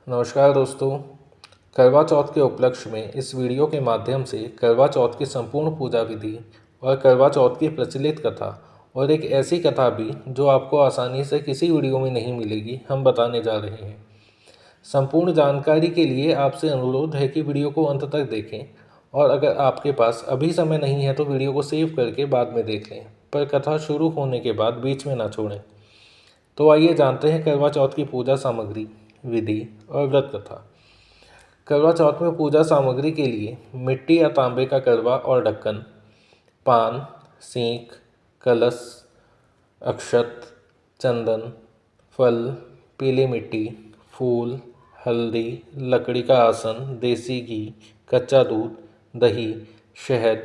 नमस्कार दोस्तों। करवा चौथ के उपलक्ष्य में इस वीडियो के माध्यम से करवा चौथ की संपूर्ण पूजा विधि और करवा चौथ की प्रचलित कथा और एक ऐसी कथा भी जो आपको आसानी से किसी वीडियो में नहीं मिलेगी, हम बताने जा रहे हैं। संपूर्ण जानकारी के लिए आपसे अनुरोध है कि वीडियो को अंत तक देखें और अगर आपके पास अभी समय नहीं है तो वीडियो को सेव करके बाद में देख लें, पर कथा शुरू होने के बाद बीच में ना छोड़ें। तो आइए जानते हैं करवा चौथ की पूजा सामग्री, विधि और व्रत कथा। करवा चौथ में पूजा सामग्री के लिए मिट्टी या तांबे का करवा और ढक्कन, पान, सीख, कलश, अक्षत, चंदन, फल, पीली मिट्टी, फूल, हल्दी, लकड़ी का आसन, देसी घी, कच्चा दूध, दही, शहद,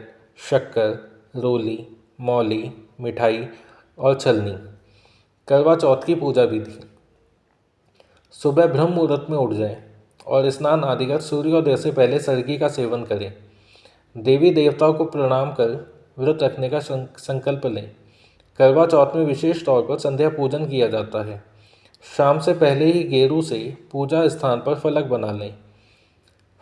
शक्कर, रोली, मौली, मिठाई और छलनी। करवा चौथ की पूजा विधि। सुबह ब्रह्म मुहूर्त में उठ जाएं और स्नान आदि कर सूर्योदय से पहले सरगी का सेवन करें। देवी देवताओं को प्रणाम कर व्रत रखने का संकल्प लें। करवा चौथ में विशेष तौर पर संध्या पूजन किया जाता है। शाम से पहले ही गेरू से पूजा स्थान पर फलक बना लें।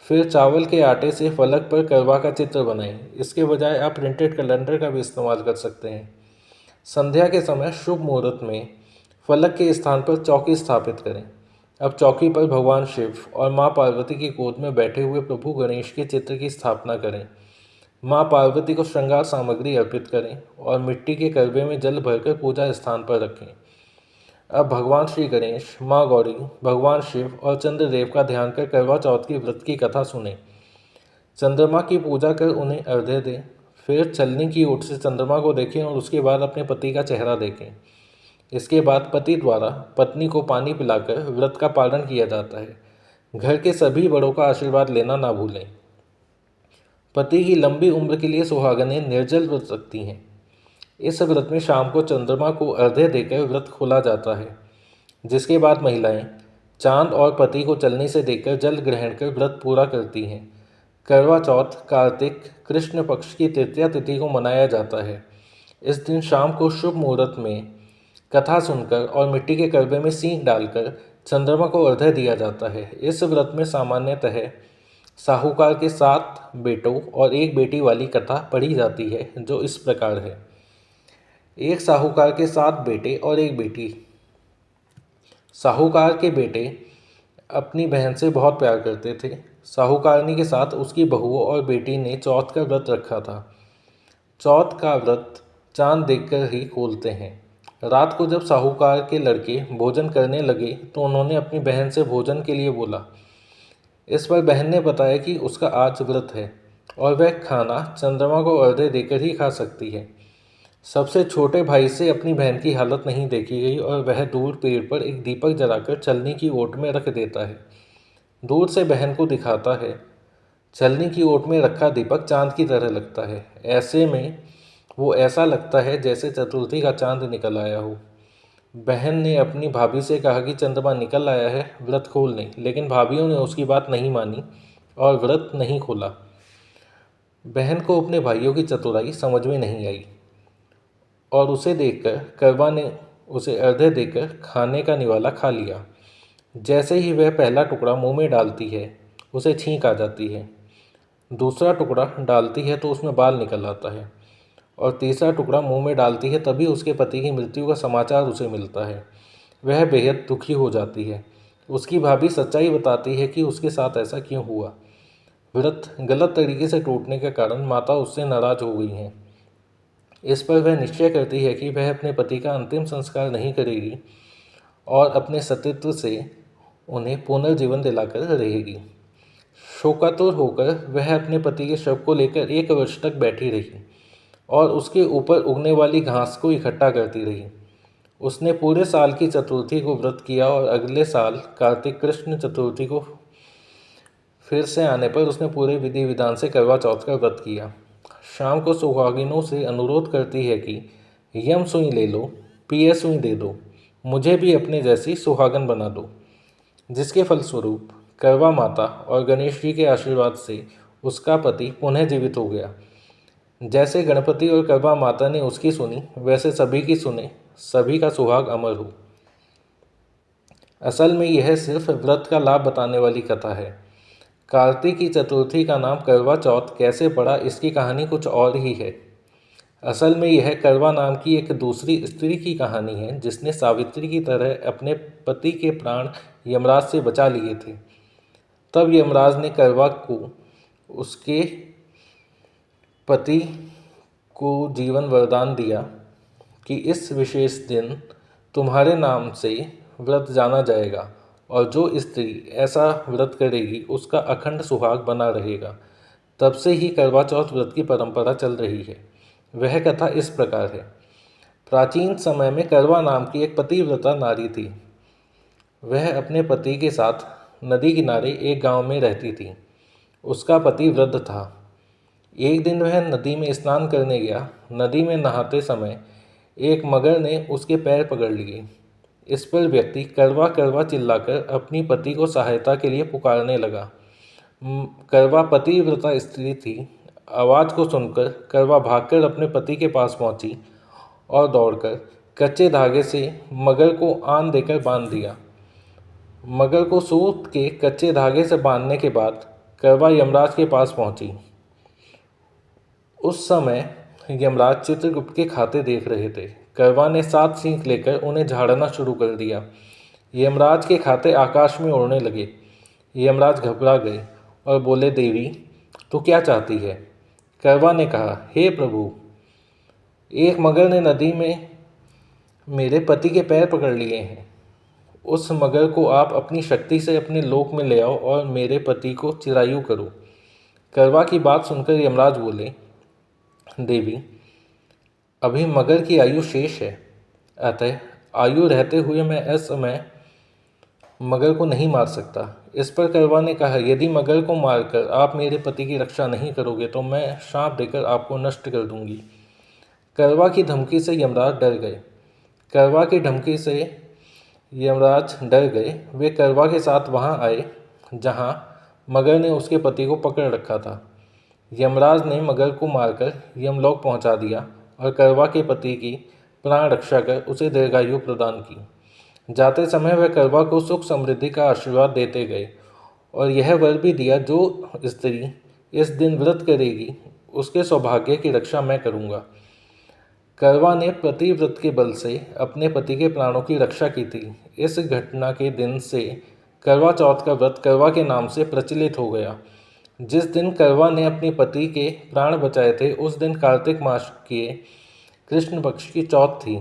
फिर चावल के आटे से फलक पर करवा का चित्र बनाएं। इसके बजाय आप प्रिंटेड कैलेंडर का भी इस्तेमाल कर सकते हैं। संध्या के समय शुभ मुहूर्त में फलक के स्थान पर चौकी स्थापित करें। अब चौकी पर भगवान शिव और माँ पार्वती की गोद में बैठे हुए प्रभु गणेश के चित्र की स्थापना करें। माँ पार्वती को श्रृंगार सामग्री अर्पित करें और मिट्टी के करवे में जल भरकर पूजा स्थान पर रखें। अब भगवान श्री गणेश, माँ गौरी, भगवान शिव और चंद्रदेव का ध्यान कर करवा चौथ की व्रत की कथा सुनें। चंद्रमा की पूजा कर उन्हें अर्घ्य दें। फिर छलनी की ओट से चंद्रमा को देखें और उसके बाद अपने पति का चेहरा देखें। इसके बाद पति द्वारा पत्नी को पानी पिलाकर व्रत का पालन किया जाता है। घर के सभी बड़ों का आशीर्वाद लेना ना भूलें। पति की लंबी उम्र के लिए सुहागनें निर्जल व्रत रखती हैं। इस व्रत में शाम को चंद्रमा को अर्घ्य देकर व्रत खोला जाता है, जिसके बाद महिलाएं चांद और पति को चलनी से देखकर जल ग्रहण कर व्रत पूरा करती हैं। करवा चौथ कार्तिक कृष्ण पक्ष की तृतीया तिथि को मनाया जाता है। इस दिन शाम को शुभ मुहूर्त में कथा सुनकर और मिट्टी के करवे में सींग डालकर चंद्रमा को अर्घ्य दिया जाता है। इस व्रत में सामान्यतः साहूकार के 7 बेटों और 1 बेटी वाली कथा पढ़ी जाती है, जो इस प्रकार है। एक साहूकार के 7 बेटे और 1 बेटी। साहूकार के बेटे अपनी बहन से बहुत प्यार करते थे। साहूकारनी के साथ उसकी बहुओं और बेटी ने चौथ का व्रत रखा था। चौथ का व्रत चांद देखकर ही खोलते हैं। रात को जब साहूकार के लड़के भोजन करने लगे तो उन्होंने अपनी बहन से भोजन के लिए बोला। इस पर बहन ने बताया कि उसका आज व्रत है और वह खाना चंद्रमा को अर्घ्य देकर ही खा सकती है। सबसे छोटे भाई से अपनी बहन की हालत नहीं देखी गई और वह दूर पेड़ पर एक दीपक जलाकर छलनी की ओट में रख देता है। दूर से बहन को दिखाता है। छलनी की ओट में रखा दीपक चांद की तरह लगता है। ऐसे में वो ऐसा लगता है जैसे चतुर्थी का चांद निकल आया हो। बहन ने अपनी भाभी से कहा कि चंद्रमा निकल आया है, व्रत खोल लें, लेकिन भाभीियों ने उसकी बात नहीं मानी और व्रत नहीं खोला। बहन को अपने भाइयों की चतुराई समझ में नहीं आई और उसे देखकर करवा ने उसे अर्घ्य देकर खाने का निवाला खा लिया। जैसे ही वह पहला टुकड़ा मुंह में डालती है, उसे छींक आ जाती है। दूसरा टुकड़ा डालती है तो उसमें बाल निकल आता है और तीसरा टुकड़ा मुंह में डालती है तभी उसके पति की मृत्यु का समाचार उसे मिलता है। वह बेहद दुखी हो जाती है। उसकी भाभी सच्चाई बताती है कि उसके साथ ऐसा क्यों हुआ। व्रत गलत तरीके से टूटने के कारण माता उससे नाराज हो गई हैं। इस पर वह निश्चय करती है कि वह अपने पति का अंतिम संस्कार नहीं करेगी और अपने सतीत्व से उन्हें पुनर्जीवन दिलाकर रहेगी। शोकातुर होकर वह अपने पति के शव को लेकर 1 वर्ष तक बैठी रही और उसके ऊपर उगने वाली घास को इकट्ठा करती रही। उसने पूरे साल की चतुर्थी को व्रत किया और अगले साल कार्तिक कृष्ण चतुर्थी को फिर से आने पर उसने पूरे विधि विधान से करवा चौथ का व्रत किया। शाम को सुहागिनों से अनुरोध करती है कि यम सुई ले लो, पिए सुई दे दो, मुझे भी अपने जैसी सुहागन बना दो। जिसके फलस्वरूप करवा माता और गणेश जी के आशीर्वाद से उसका पति पुनः जीवित हो गया। जैसे गणपति और करवा माता ने उसकी सुनी, वैसे सभी की सुने, सभी का सुहाग अमर हो। असल में यह सिर्फ व्रत का लाभ बताने वाली कथा है। कार्तिक की चतुर्थी का नाम करवा चौथ कैसे पड़ा, इसकी कहानी कुछ और ही है। असल में यह करवा नाम की एक दूसरी स्त्री की कहानी है जिसने सावित्री की तरह अपने पति के प्राण यमराज से बचा लिए थे। तब यमराज ने करवा को उसके पति को जीवन वरदान दिया कि इस विशेष दिन तुम्हारे नाम से व्रत जाना जाएगा और जो स्त्री ऐसा व्रत करेगी उसका अखंड सुहाग बना रहेगा। तब से ही करवा चौथ व्रत की परंपरा चल रही है। वह कथा इस प्रकार है। प्राचीन समय में करवा नाम की एक पतिव्रता नारी थी। वह अपने पति के साथ नदी किनारे एक गांव में रहती थी। उसका पति वृद्ध था। एक दिन वह नदी में स्नान करने गया। नदी में नहाते समय एक मगर ने उसके पैर पकड़ लिए। इस पर व्यक्ति करवा करवा चिल्लाकर अपनी पति को सहायता के लिए पुकारने लगा। करवा पतिव्रता स्त्री थी। आवाज़ को सुनकर करवा भागकर अपने पति के पास पहुंची और दौड़कर कच्चे धागे से मगर को आन देकर बांध दिया। मगर को सूत के कच्चे धागे से बांधने के बाद करवा यमराज के पास पहुंची। उस समय यमराज चित्रगुप्त के खाते देख रहे थे। करवा ने 7 सींग लेकर उन्हें झाड़ना शुरू कर दिया। यमराज के खाते आकाश में उड़ने लगे। यमराज घबरा गए और बोले, देवी तो क्या चाहती है? करवा ने कहा, हे प्रभु, एक मगर ने नदी में मेरे पति के पैर पकड़ लिए हैं। उस मगर को आप अपनी शक्ति से अपने लोक में ले आओ और मेरे पति को चिरायु करो। करवा की बात सुनकर यमराज बोले, देवी अभी मगर की आयु शेष है, अतः आयु रहते हुए मैं असमय मगर को नहीं मार सकता। इस पर करवा ने कहा, यदि मगर को मारकर आप मेरे पति की रक्षा नहीं करोगे तो मैं श्राप देकर आपको नष्ट कर दूंगी। करवा की धमकी से यमराज डर गए। करवा की धमकी से यमराज डर गए। वे करवा के साथ वहां आए जहां मगर ने उसके पति को पकड़ रखा था। यमराज ने मगर को मारकर यमलोक पहुंचा दिया और करवा के पति की प्राण रक्षा कर उसे दीर्घायु प्रदान की। जाते समय वह करवा को सुख समृद्धि का आशीर्वाद देते गए और यह वर भी दिया, जो स्त्री इस दिन व्रत करेगी उसके सौभाग्य की रक्षा मैं करूँगा। करवा ने प्रतिव्रत के बल से अपने पति के प्राणों की रक्षा की थी। इस घटना के दिन से करवा चौथ का व्रत करवा के नाम से प्रचलित हो गया। जिस दिन करवा ने अपने पति के प्राण बचाए थे उस दिन कार्तिक मास के कृष्ण पक्ष की चौथ थी।